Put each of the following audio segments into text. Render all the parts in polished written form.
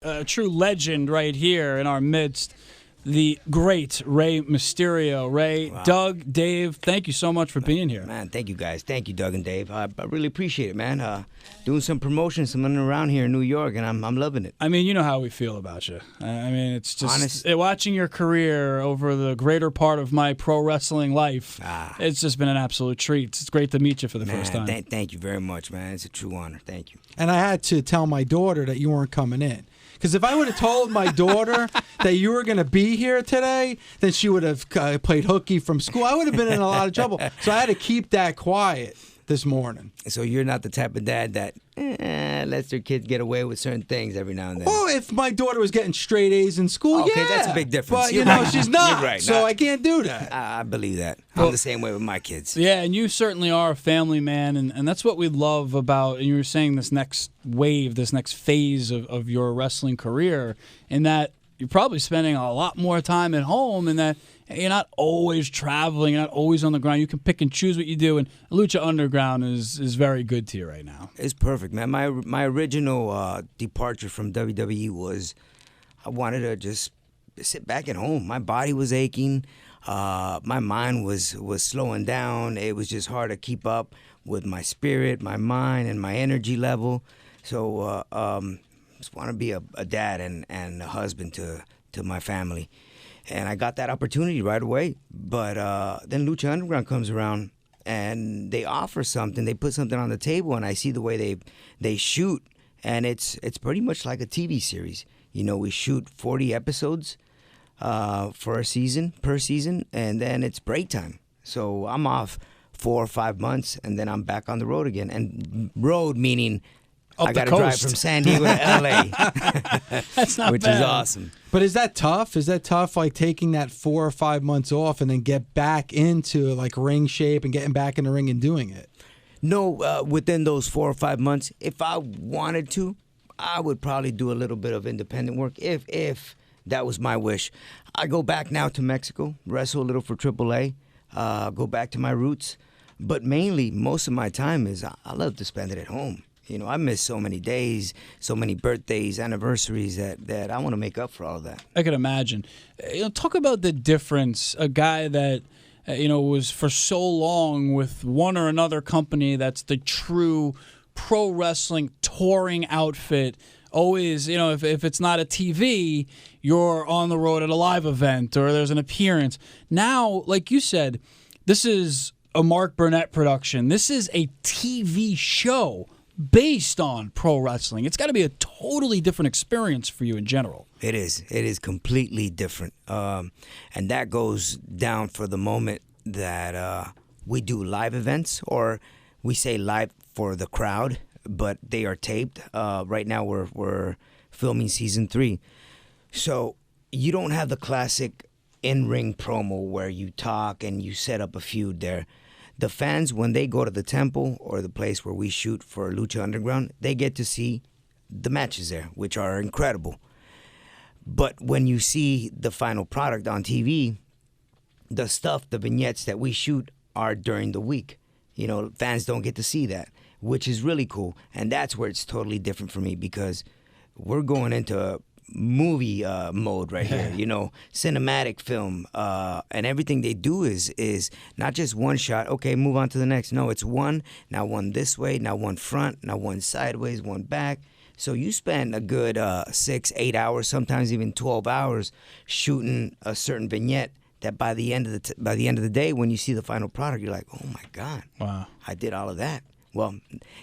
a true legend right here in our midst, the great Rey Mysterio. Ray, wow. Doug, Dave, thank you so much for being here. Man, thank you guys. Thank you, Doug and Dave. I really appreciate it, man. Doing some promotion, something around here in New York, and I'm loving it. I mean, you know how we feel about you. I mean, it's just honest. Watching your career over the greater part of my pro wrestling life. It's just been an absolute treat. It's great to meet you for the first time. Thank you very much, man. It's a true honor. Thank you. And I had to tell my daughter that you weren't coming in. Because if I would have told my daughter that you were going to be here today, then she would have played hooky from school. I would have been in a lot of trouble. So I had to keep that quiet this morning. So you're not the type of dad that lets their kids get away with certain things every now and then. Well, if my daughter was getting straight A's in school, okay, yeah. that's a big difference. But, you know, she's not. You're right. So I can't do that. I believe that. I'm the same way with my kids. Yeah, and you certainly are a family man, and that's what we love about, and you were saying this next wave, this next phase of your wrestling career, in that you're probably spending a lot more time at home, and that you're not always traveling, you're not always on the ground. You can pick and choose what you do, and Lucha Underground is very good to you right now. It's perfect, man. My original departure from WWE was I wanted to just sit back at home. My body was aching. My mind was slowing down. It was just hard to keep up with my spirit, my mind, and my energy level. So just want to be a dad and a husband to my family. And I got that opportunity right away. But then Lucha Underground comes around, and they offer something. They put something on the table, and I see the way they shoot, and it's pretty much like a TV series. You know, we shoot 40 episodes per season, and then it's break time. So I'm off 4 or 5 months, and then I'm back on the road again. And road meaning I got to drive from San Diego to L.A. That's not which bad. is awesome. But is that tough? Is that tough, like taking that 4 or 5 months off and then get back into like ring shape and getting back in the ring and doing it? No, within those 4 or 5 months, if I wanted to, I would probably do a little bit of independent work if that was my wish. I go back now to Mexico, wrestle a little for AAA, go back to my roots. But mainly, most of my time is I love to spend it at home. You know, I miss so many days, so many birthdays, anniversaries that I want to make up for all that. I can imagine. You know, talk about the difference. A guy that was for so long with one or another company that's the true pro wrestling touring outfit. Always, if it's not a TV, you're on the road at a live event or there's an appearance. Now, like you said, this is a Mark Burnett production. This is a TV show based on pro wrestling. It's got to be a totally different experience for you in general. It is. It is completely different. And that goes down for the moment that we do live events, or we say live for the crowd, but they are taped. Right now we're filming season 3. So you don't have the classic in-ring promo where you talk and you set up a feud there. The fans, when they go to the temple or the place where we shoot for Lucha Underground, they get to see the matches there, which are incredible. But when you see the final product on TV, the stuff, the vignettes that we shoot are during the week. You know, fans don't get to see that, which is really cool. And that's where it's totally different for me, because we're going into movie mode right here, cinematic film, and everything they do is not just one shot, okay, move on to the next. No, it's one this way, now one front, now one sideways, one back. So you spend a good 6-8 hours, sometimes even 12 hours shooting a certain vignette that by the end of the day, when you see the final product, you're like, oh my God, wow, I did all of that. Well,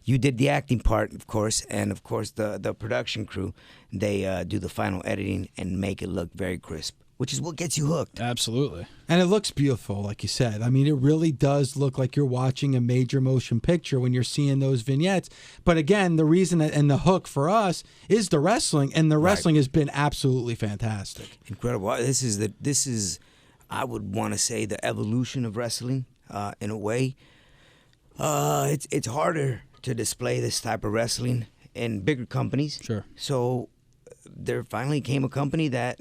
you did the acting part, of course, and of course the production crew, they do the final editing and make it look very crisp, which is what gets you hooked. Absolutely. And it looks beautiful, like you said. I mean, it really does look like you're watching a major motion picture when you're seeing those vignettes. But again, the reason and the hook for us is the wrestling, and the wrestling has been absolutely fantastic. Incredible. This is, I would want to say, the evolution of wrestling in a way. It's harder to display this type of wrestling in bigger companies. Sure. So there finally came a company that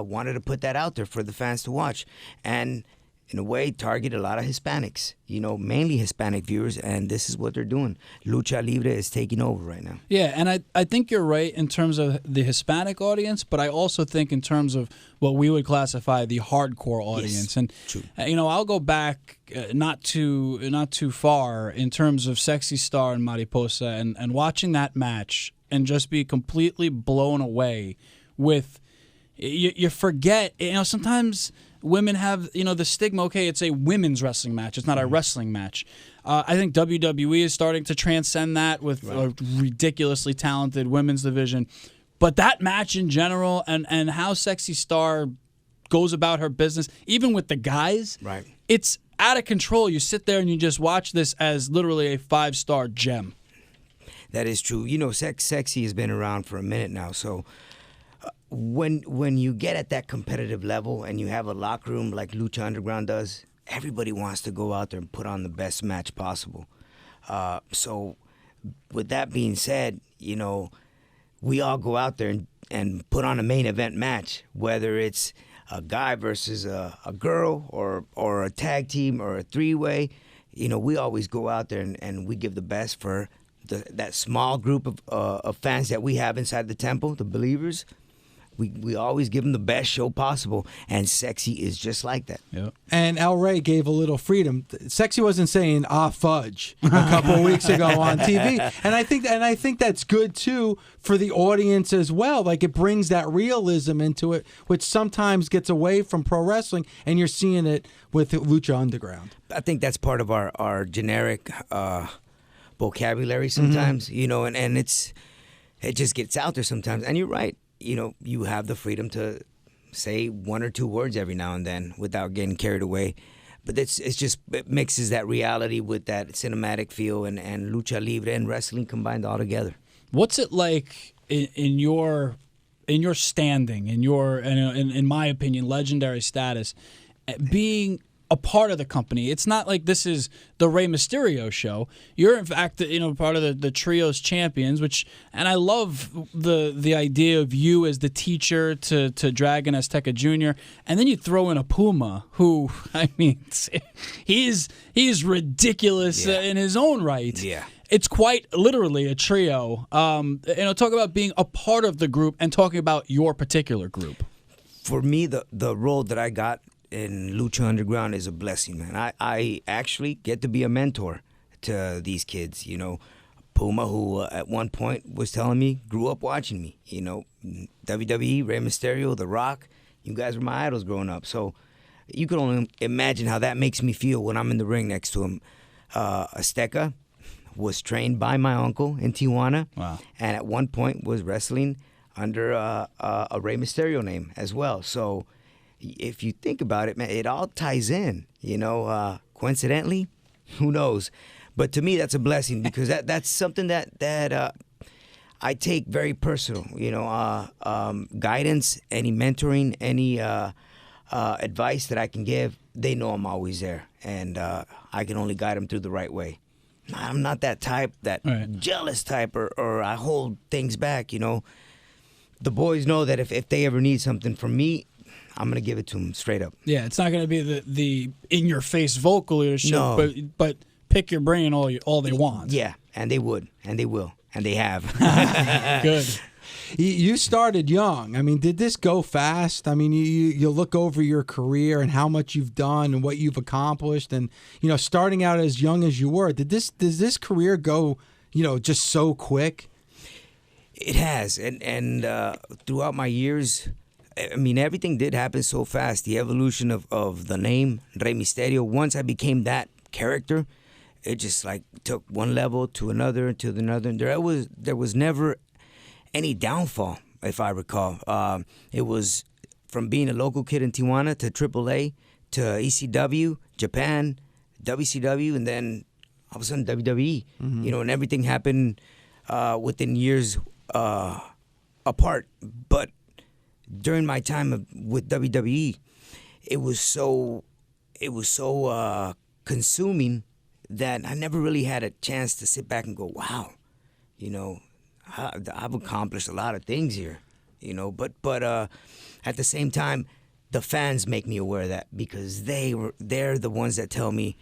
wanted to put that out there for the fans to watch. And in a way, target a lot of Hispanics, mainly Hispanic viewers, and this is what they're doing. Lucha Libre is taking over right now. Yeah, and I think you're right in terms of the Hispanic audience, but I also think in terms of what we would classify the hardcore audience. Yes, and true. I'll go back not too far in terms of Sexy Star and Mariposa, and watching that match and just be completely blown away with. You forget, sometimes women have, the stigma, okay, it's a women's wrestling match. It's not a wrestling match. I think WWE is starting to transcend that with a ridiculously talented women's division. But that match in general and how Sexy Star goes about her business, even with the guys, it's out of control. You sit there and you just watch this as literally a 5-star gem. That is true. Sexy has been around for a minute now, so... When you get at that competitive level and you have a locker room like Lucha Underground does, everybody wants to go out there and put on the best match possible. So with that being said, we all go out there and put on a main event match, whether it's a guy versus a girl or a tag team or a three-way. We always go out there and we give the best for that small group of fans that we have inside the temple, the believers. We always give them the best show possible, and Sexy is just like that. Yep. And El Rey gave a little freedom. Sexy wasn't saying fudge a couple of weeks ago on TV, and I think that's good too for the audience as well. Like, it brings that realism into it, which sometimes gets away from pro wrestling, and you're seeing it with Lucha Underground. I think that's part of our generic vocabulary sometimes, and it just gets out there sometimes. And you're right. You have the freedom to say one or two words every now and then without getting carried away. But it mixes that reality with that cinematic feel and lucha libre and wrestling combined all together. What's it like in your standing, in my opinion, legendary status, being a part of the company? It's not like this is the Rey Mysterio show. You're in fact, part of the Trio's champions, and I love the idea of you as the teacher to Dragon Azteca Jr. And then you throw in a Puma, who, he's ridiculous in his own right. Yeah. It's quite literally a trio. Talk about being a part of the group and talking about your particular group. For me, the role that I got in Lucha Underground is a blessing, man. I actually get to be a mentor to these kids. Puma, who at one point was telling me, grew up watching me. WWE, Rey Mysterio, The Rock, you guys were my idols growing up. So you can only imagine how that makes me feel when I'm in the ring next to him. Azteca was trained by my uncle in Tijuana. Wow. And at one point was wrestling under a Rey Mysterio name as well. So if you think about it, man, it all ties in, coincidentally, who knows? But to me, that's a blessing because that's something that I take very personal, guidance, any mentoring, any advice that I can give, they know I'm always there, and I can only guide them through the right way. I'm not that type, jealous type, or I hold things back, The boys know that if they ever need something from me, I'm going to give it to them straight up. Yeah, it's not going to be the in-your-face vocal leadership, no. but pick your brain all they want. Yeah, and they would, and they will, and they have. Good. You started young. Did this go fast? You look over your career and how much you've done and what you've accomplished, and starting out as young as you were. Does this career go, just so quick? It has, and throughout my years, everything did happen so fast. The evolution of the name Rey Mysterio. Once I became that character, it just took one level to another to another. And there was never any downfall, if I recall. It was from being a local kid in Tijuana to AAA to ECW, Japan, WCW, and then all of a sudden WWE. Mm-hmm. And everything happened within years apart. But during my time with WWE, it was so consuming that I never really had a chance to sit back and go, wow, I've accomplished a lot of things here, But at the same time, the fans make me aware of that, because they're the ones that tell me,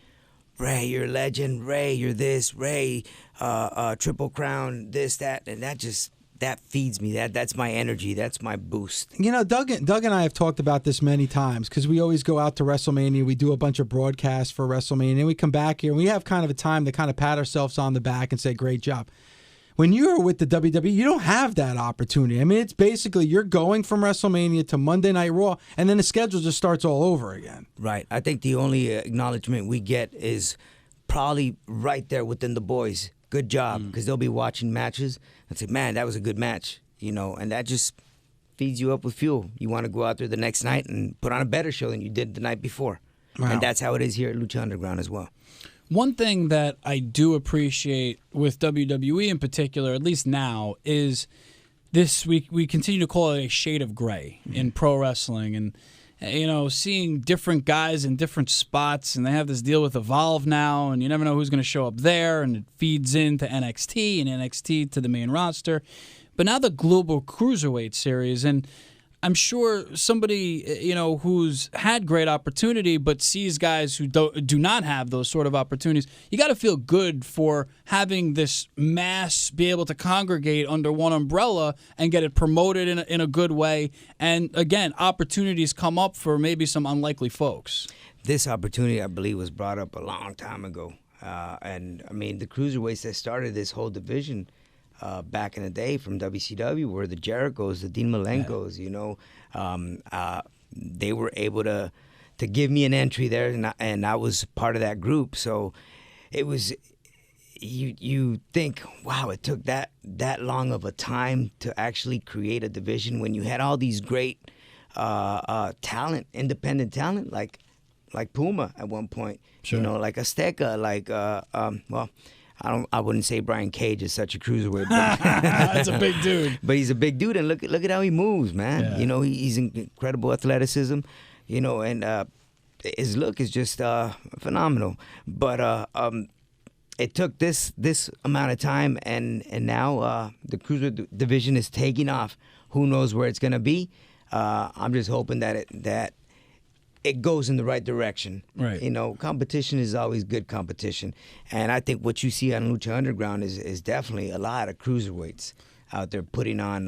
Rey, you're a legend. Rey, you're this. Rey, Triple Crown, this, that, and that feeds me. That's my energy. That's my boost. You know, Doug and I have talked about this many times, because we always go out to WrestleMania. We do a bunch of broadcasts for WrestleMania, and we come back here and we have kind of a time to kind of pat ourselves on the back and say, great job. When you're with the WWE, you don't have that opportunity. I mean, it's basically you're going from WrestleMania to Monday Night Raw, and then the schedule just starts all over again. Right. I think the only acknowledgement we get is probably right there within the boys. Good job, because they'll be watching matches and say, man, that was a good match, you know, and that just feeds you up with fuel. You want to go out there the next night and put on a better show than you did the night before. Wow. And that's how it is here at Lucha Underground as well. One thing that I do appreciate with WWE in particular, at least now, is this, we continue to call it a shade of gray in pro wrestling. And, you know, seeing different guys in different spots, and they have this deal with Evolve now, and you never know who's going to show up there, and it feeds into NXT and NXT to the main roster. But now the Global Cruiserweight Series, and I'm sure somebody, you know, who's had great opportunity but sees guys who do not have those sort of opportunities, you got to feel good for having this mass be able to congregate under one umbrella and get it promoted in a good way. And again, opportunities come up for maybe some unlikely folks. This opportunity, I believe, was brought up a long time ago. And, I mean, the cruiserweights that started this whole division back in the day from WCW were the Jerichos, the Dean Malenkos, you know. They were able to give me an entry there, and I was part of that group. So it was, you think, wow, it took that long of a time to actually create a division when you had all these great talent, independent talent, like Puma at one point, sure. You know, like Azteca, like, well, I wouldn't say Brian Cage is such a cruiserweight. That's a big dude. But he's a big dude, and look at how he moves, man. Yeah. You know, he's incredible athleticism, you know, and his look is just phenomenal. But it took this amount of time, and now the cruiserweight division is taking off. Who knows where it's gonna be? I'm just hoping that it goes in the right direction. Right. You know, competition is always good competition. And I think what you see on Lucha Underground is definitely a lot of cruiserweights out there putting on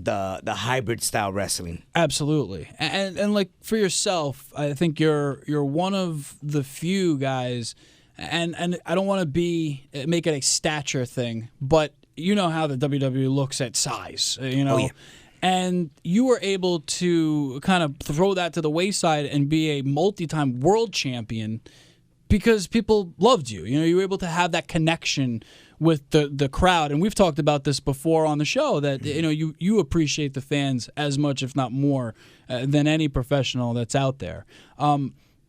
the hybrid style wrestling. Absolutely. And like for yourself, I think you're one of the few guys, and I don't want to make it a stature thing, but you know how the WWE looks at size, you know. Oh, yeah. And you were able to kind of throw that to the wayside and be a multi-time world champion because people loved you. You know, you were able to have that connection with the crowd. And we've talked about this before on the show that, you know, you appreciate the fans as much, if not more, than any professional that's out there.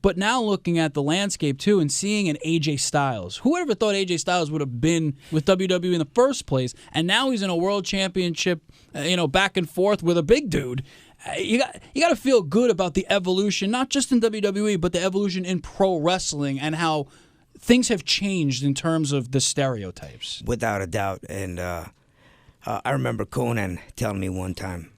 But now looking at the landscape, too, and seeing an AJ Styles. Who ever thought AJ Styles would have been with WWE in the first place? And now he's in a world championship, you know, back and forth with a big dude. You got to feel good about the evolution, not just in WWE, but the evolution in pro wrestling and how things have changed in terms of the stereotypes. Without a doubt. And I remember Conan telling me one time,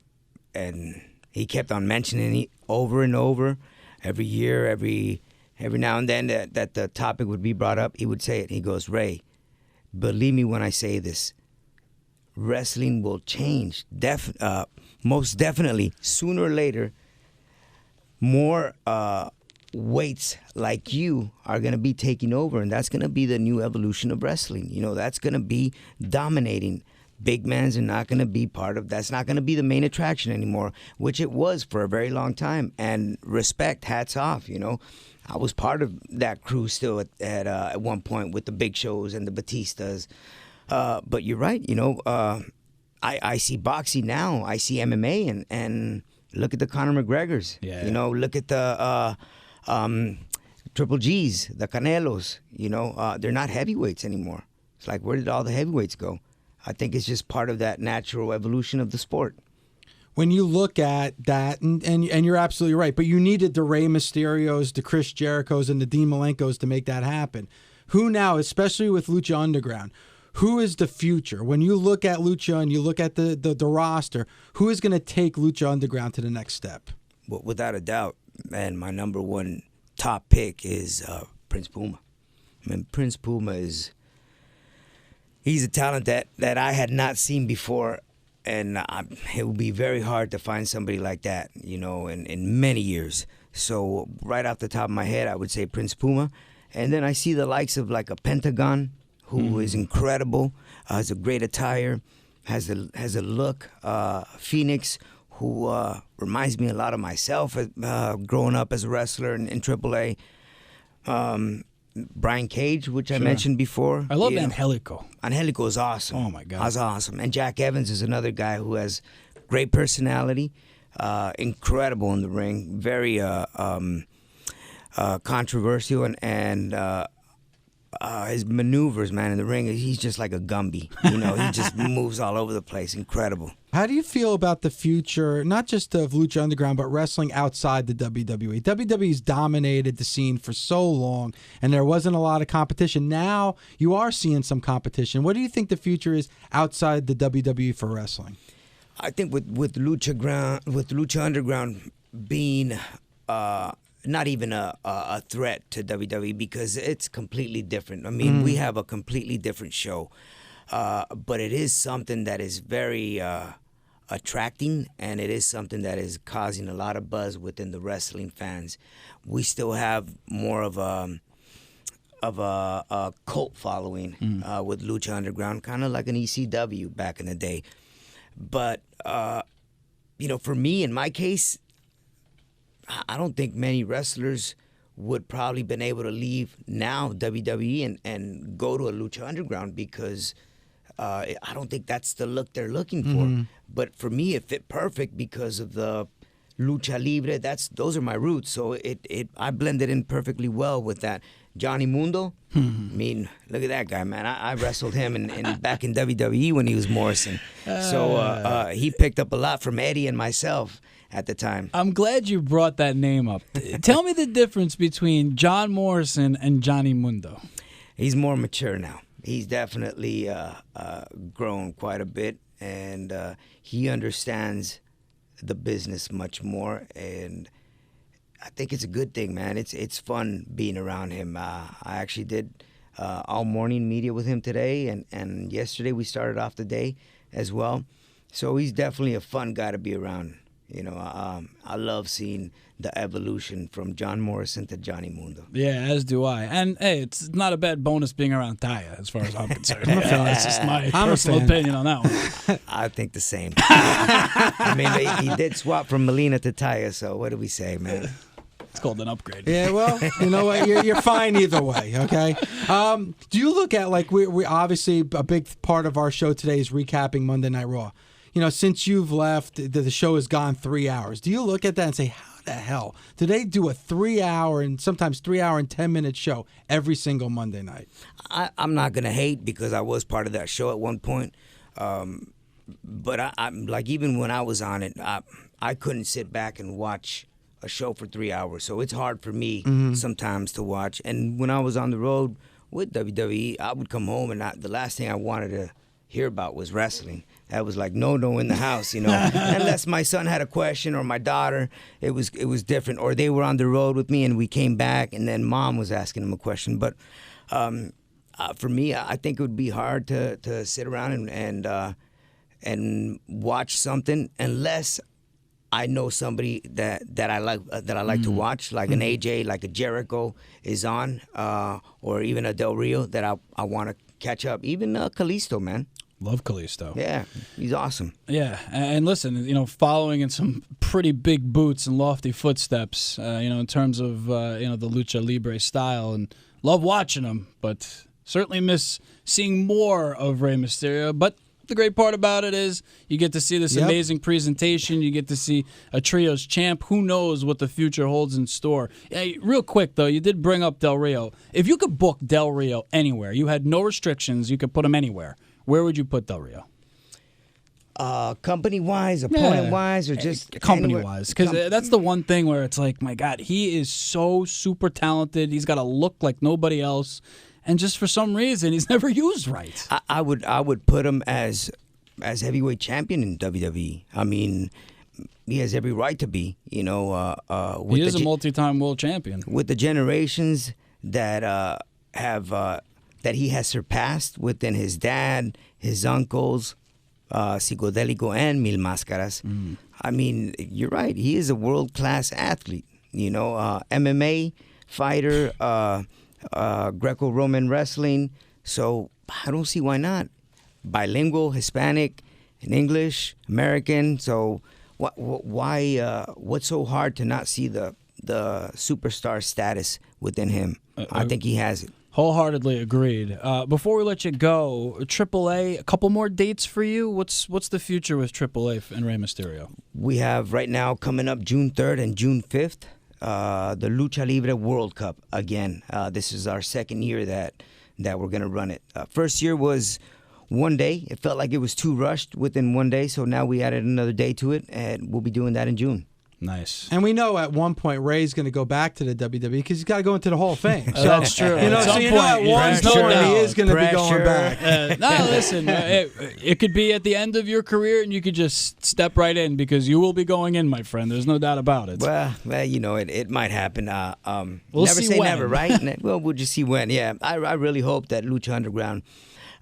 and he kept on mentioning it over and over. Every year, every now and then that the topic would be brought up, he would say it. He goes, Rey, believe me when I say this, wrestling will change. Most definitely, sooner or later, more weights like you are going to be taking over, and that's going to be the new evolution of wrestling. You know, that's going to be dominating. Big mans are not going to be that's not going to be the main attraction anymore, which it was for a very long time. And respect, hats off, you know. I was part of that crew still at one point with the Big Shows and the Batistas. But you're right, you know, I see boxing now. I see MMA, and look at the Conor McGregors. Yeah. You know, look at the Triple G's, the Canelos. You know, they're not heavyweights anymore. It's like, where did all the heavyweights go? I think it's just part of that natural evolution of the sport. When you look at that, and you're absolutely right, but you needed the Rey Mysterios, the Chris Jerichos, and the Dean Malenkos to make that happen. Who now, especially with Lucha Underground, who is the future? When you look at Lucha and you look at the roster, who is going to take Lucha Underground to the next step? Well, without a doubt, man, my number one top pick is Prince Puma. I mean, Prince Puma he's a talent that I had not seen before, and it would be very hard to find somebody like that, in many years. So right off the top of my head, I would say Prince Puma. And then I see the likes of like a Pentagon, who is incredible, has a great attire, has a look. Phoenix, who reminds me a lot of myself growing up as a wrestler in AAA. Brian Cage, which I mentioned before. I love Angelico. Angelico is awesome. Oh, my God. That's awesome. And Jack Evans is another guy who has great personality, incredible in the ring, very controversial, and his maneuvers, man, in the ring, he's just like a Gumby. He just moves all over the place. Incredible. How do you feel about the future, not just of Lucha Underground, but wrestling outside the WWE? WWE's dominated the scene for so long, and there wasn't a lot of competition. Now you are seeing some competition. What do you think the future is outside the WWE for wrestling? I think with Lucha Underground being not even a threat to WWE, because it's completely different. I mean, we have a completely different show, but it is something that is very attracting, and it is something that is causing a lot of buzz within the wrestling fans. We still have more of a cult following with Lucha Underground, kind of like an ECW back in the day. But for me, in my case, I don't think many wrestlers would probably been able to leave now WWE and go to a Lucha Underground, because I don't think that's the look they're looking for. But for me, it fit perfect because of the Lucha Libre. Those are my roots, so I blended in perfectly well with that. Johnny Mundo, I mean, look at that guy, man. I wrestled him back in WWE when he was Morrison. So he picked up a lot from Eddie and myself at the time. I'm glad you brought that name up. Tell me the difference between John Morrison and Johnny Mundo. He's more mature now. He's definitely grown quite a bit, and he understands the business much more, and I think it's a good thing, man. It's fun being around him. I actually did all morning media with him today, and yesterday we started off the day as well. So he's definitely a fun guy to be around. I love seeing the evolution from John Morrison to Johnny Mundo. Yeah, as do I. And hey, it's not a bad bonus being around Taya, as far as I'm concerned. That's just my personal opinion on that one. I think the same. I mean, he did swap from Melina to Taya, so what do we say, man? It's called an upgrade. Yeah, well, you know what? You're fine either way, okay? Do you look at, like, we obviously, a big part of our show today is recapping Monday Night Raw. Since you've left, the show has gone 3 hours. Do you look at that and say, how the hell do they do a 3 hour and sometimes 3 hour and 10-minute show every single Monday night? I'm not going to hate, because I was part of that show at one point. But I'm like, even when I was on it, I couldn't sit back and watch a show for 3 hours. So it's hard for me sometimes to watch. And when I was on the road with WWE, I would come home, and the last thing I wanted to hear about was wrestling. That was like no in the house, Unless my son had a question, or my daughter, it was different. Or they were on the road with me and we came back, and then mom was asking them a question. But for me, I think it would be hard to sit around and watch something unless I know somebody that I like to watch, like an AJ, like a Jericho is on, or even a Del Rio that I want to catch up. Even Kalisto, man. Love Kalisto. Yeah, he's awesome. Yeah, and listen, following in some pretty big boots and lofty footsteps, in terms of, the Lucha Libre style, and love watching him, but certainly miss seeing more of Rey Mysterio. But the great part about it is you get to see this amazing presentation. You get to see a trios champ. Who knows what the future holds in store? Hey, real quick, though, you did bring up Del Rio. If you could book Del Rio anywhere, you had no restrictions, you could put him anywhere, where would you put Del Rio? Company-wise, opponent-wise, or just company-wise? Because that's the one thing where it's like, my God, he is so super talented. He's got a look like nobody else. and just for some reason he's never used right. I would put him as heavyweight champion in WWE. I mean, he has every right to be. You know, He is a multi-time world champion. With the generations that that he has surpassed within his dad, his uncles, Psicodélico and Mil Máscaras. I mean, you're right. He is a world-class athlete. You know, MMA fighter, Greco-Roman wrestling. So I don't see why not. Bilingual, Hispanic, and English, American. So why? What's so hard to not see the superstar status within him? I think he has it. Wholeheartedly agreed. Before we let you go, AAA, a couple more dates for you. What's the future with AAA and Rey Mysterio? We have right now coming up June 3rd and June 5th, the Lucha Libre World Cup again. This is our second year that we're going to run it. First year was one day. It felt like it was too rushed within one day, so now we added another day to it, and we'll be doing that in June. Nice. And we know at one point Ray's going to go back to the WWE because he's got to go into the Hall of Fame. So, that's true. You know, At so some you know at point, one point pressure. he is going to be going back. No, listen, it could be at the end of your career and you could just step right in because you will be going in, my friend. There's no doubt about it. Well, you know, it might happen. We'll never see say when. never, right? Well, we'll just see when. Yeah, I really hope that Lucha Underground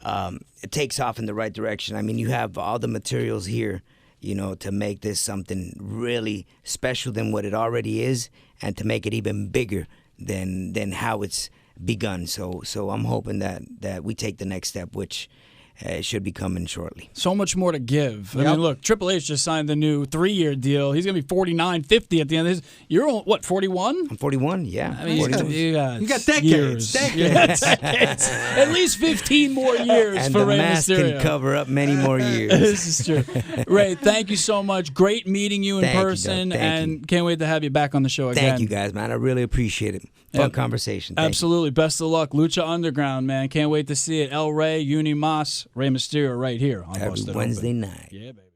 it takes off in the right direction. I mean, you have all the materials here, you know, to make this something really special than what it already is, and to make it even bigger than how it's begun. So I'm hoping that we take the next step, which should be coming shortly. So much more to give. I Yep. mean, look, Triple H just signed the new 3-year deal. He's going to be 49, 50 at the end of this. You're, what, 41? I'm 41, yeah. I mean, you got decades. years. Decades. You got decades. At least 15 more years And for the Rey mask Mysterio. can cover up many more years. This is true. Ray, thank you so much. Great meeting you in Thank you, Doug. person, Thank and you. can't wait to have you back on the show again. Thank you, guys, man. I really appreciate it. Fun Yep. conversation. Thank you. Absolutely. Best of luck. Lucha Underground, man. Can't wait to see it. El Rey, Uni Mas, Rey Mysterio right here on Every Busted Wednesday Open. night. Yeah, baby.